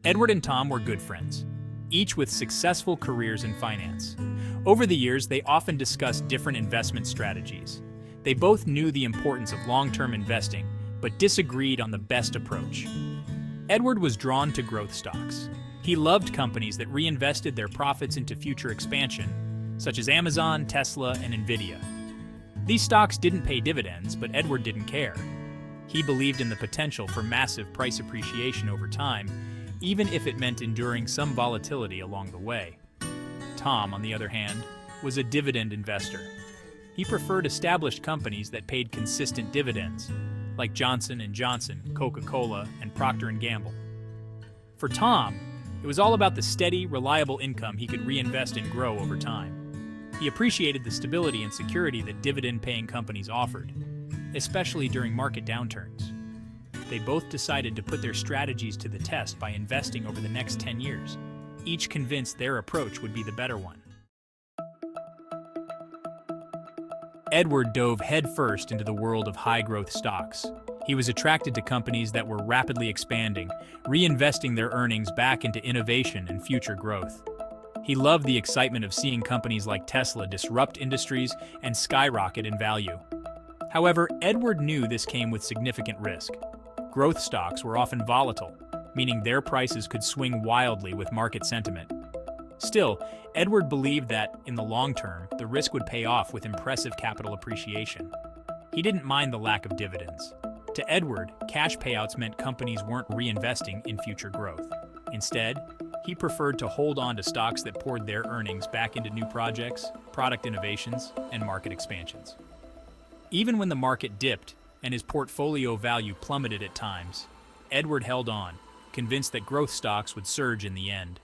Edward and Tom were good friends, each with successful careers in finance. Over the years, they often discussed different investment strategies. They both knew the importance of long-term investing, but disagreed on the best approach. Edward was drawn to growth stocks. He loved companies that reinvested their profits into future expansion, such as Amazon, Tesla, and Nvidia. These stocks didn't pay dividends, but Edward didn't care. He believed in the potential for massive price appreciation over time, even if it meant enduring some volatility along the way. Tom, on the other hand, was a dividend investor. He preferred established companies that paid consistent dividends, like Johnson & Johnson, Coca-Cola, and Procter & Gamble. For Tom, it was all about the steady, reliable income he could reinvest and grow over time. He appreciated the stability and security that dividend-paying companies offered, especially during market downturns. They both decided to put their strategies to the test by investing over the next 10 years, each convinced their approach would be the better one. Edward dove headfirst into the world of high-growth stocks. He was attracted to companies that were rapidly expanding, reinvesting their earnings back into innovation and future growth. He loved the excitement of seeing companies like Tesla disrupt industries and skyrocket in value. However, Edward knew this came with significant risk. Growth stocks were often volatile, meaning their prices could swing wildly with market sentiment. Still, Edward believed that, in the long term, the risk would pay off with impressive capital appreciation. He didn't mind the lack of dividends. To Edward, cash payouts meant companies weren't reinvesting in future growth. Instead, he preferred to hold on to stocks that poured their earnings back into new projects, product innovations, and market expansions. Even when the market dipped and his portfolio value plummeted at times, Edward held on, convinced that growth stocks would surge in the end.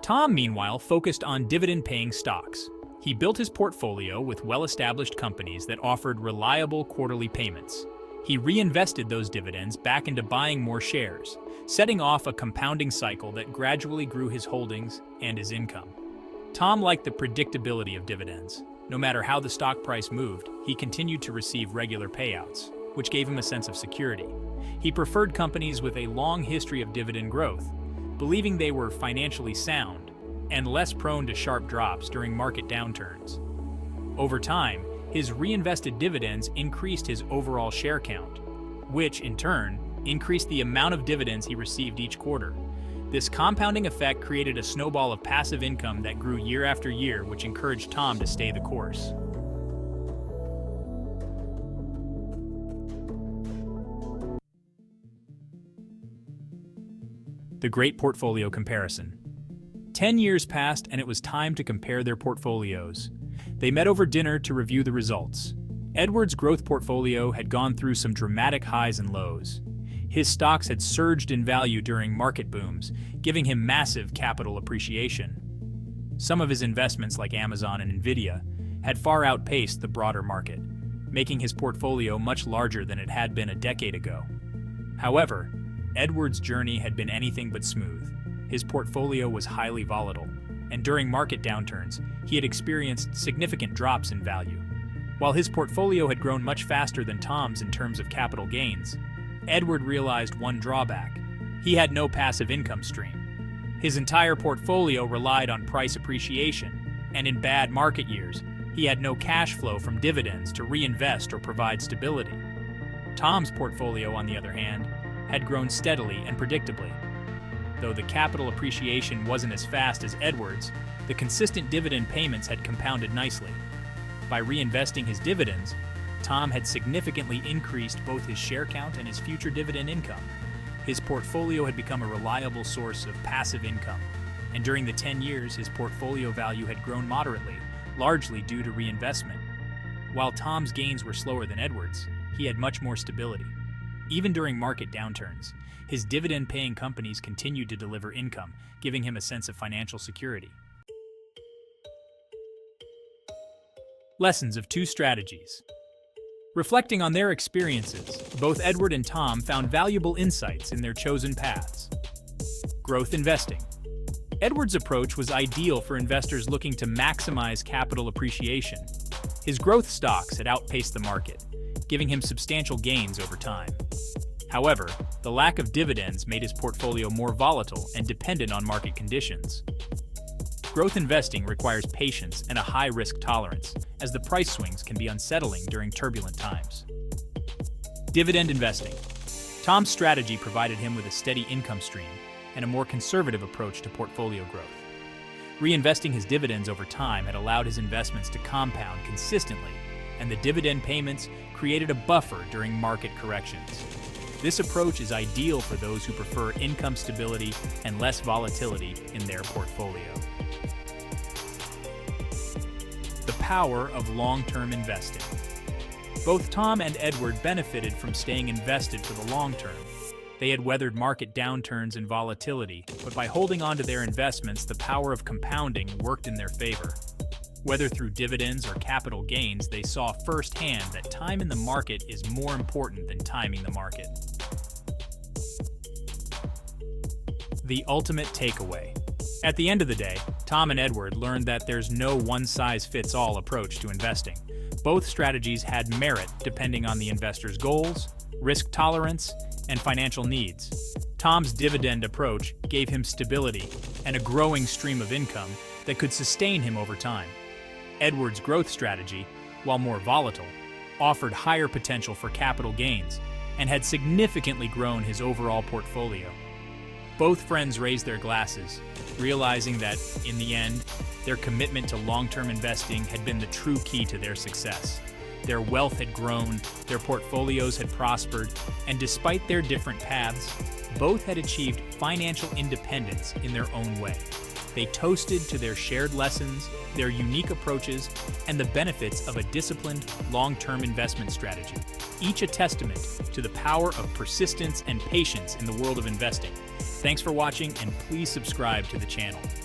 Tom, meanwhile, focused on dividend-paying stocks. He built his portfolio with well-established companies that offered reliable quarterly payments. He reinvested those dividends back into buying more shares, setting off a compounding cycle that gradually grew his holdings and his income. Tom liked the predictability of dividends. No matter how the stock price moved, he continued to receive regular payouts, which gave him a sense of security. He preferred companies with a long history of dividend growth, believing they were financially sound and less prone to sharp drops during market downturns. Over time, his reinvested dividends increased his overall share count, which, in turn, increased the amount of dividends he received each quarter. This compounding effect created a snowball of passive income that grew year after year, which encouraged Tom to stay the course. The Great Portfolio Comparison. 10 years passed and it was time to compare their portfolios. They met over dinner to review the results. Edward's growth portfolio had gone through some dramatic highs and lows. His stocks had surged in value during market booms, giving him massive capital appreciation. Some of his investments, like Amazon and Nvidia, had far outpaced the broader market, making his portfolio much larger than it had been a decade ago. However, Edward's journey had been anything but smooth. His portfolio was highly volatile, and during market downturns, he had experienced significant drops in value. While his portfolio had grown much faster than Tom's in terms of capital gains, Edward realized one drawback. He had no passive income stream. His entire portfolio relied on price appreciation, and in bad market years, he had no cash flow from dividends to reinvest or provide stability. Tom's portfolio, on the other hand, had grown steadily and predictably. Though the capital appreciation wasn't as fast as Edward's, the consistent dividend payments had compounded nicely. By reinvesting his dividends, Tom had significantly increased both his share count and his future dividend income. His portfolio had become a reliable source of passive income, and during the 10 years, his portfolio value had grown moderately, largely due to reinvestment. While Tom's gains were slower than Edward's, he had much more stability. Even during market downturns, his dividend-paying companies continued to deliver income, giving him a sense of financial security. Lessons of two strategies. Reflecting on their experiences, both Edward and Tom found valuable insights in their chosen paths. Growth investing. Edward's approach was ideal for investors looking to maximize capital appreciation. His growth stocks had outpaced the market, giving him substantial gains over time. However, the lack of dividends made his portfolio more volatile and dependent on market conditions. Growth investing requires patience and a high risk tolerance, as the price swings can be unsettling during turbulent times. Dividend investing. Tom's strategy provided him with a steady income stream and a more conservative approach to portfolio growth. Reinvesting his dividends over time had allowed his investments to compound consistently, and the dividend payments created a buffer during market corrections. This approach is ideal for those who prefer income stability and less volatility in their portfolio. The power of long-term investing. Both Tom and Edward benefited from staying invested for the long term. They had weathered market downturns and volatility, but by holding on to their investments, the power of compounding worked in their favor. Whether through dividends or capital gains, they saw firsthand that time in the market is more important than timing the market. The ultimate takeaway. At the end of the day, Tom and Edward learned that there's no one-size-fits-all approach to investing. Both strategies had merit depending on the investor's goals, risk tolerance, and financial needs. Tom's dividend approach gave him stability and a growing stream of income that could sustain him over time. Edward's growth strategy, while more volatile, offered higher potential for capital gains and had significantly grown his overall portfolio. Both friends raised their glasses, realizing that, in the end, their commitment to long-term investing had been the true key to their success. Their wealth had grown, their portfolios had prospered, and despite their different paths, both had achieved financial independence in their own way. They toasted to their shared lessons, their unique approaches, and the benefits of a disciplined, long-term investment strategy, each a testament to the power of persistence and patience in the world of investing. Thanks for watching, and please subscribe to the channel.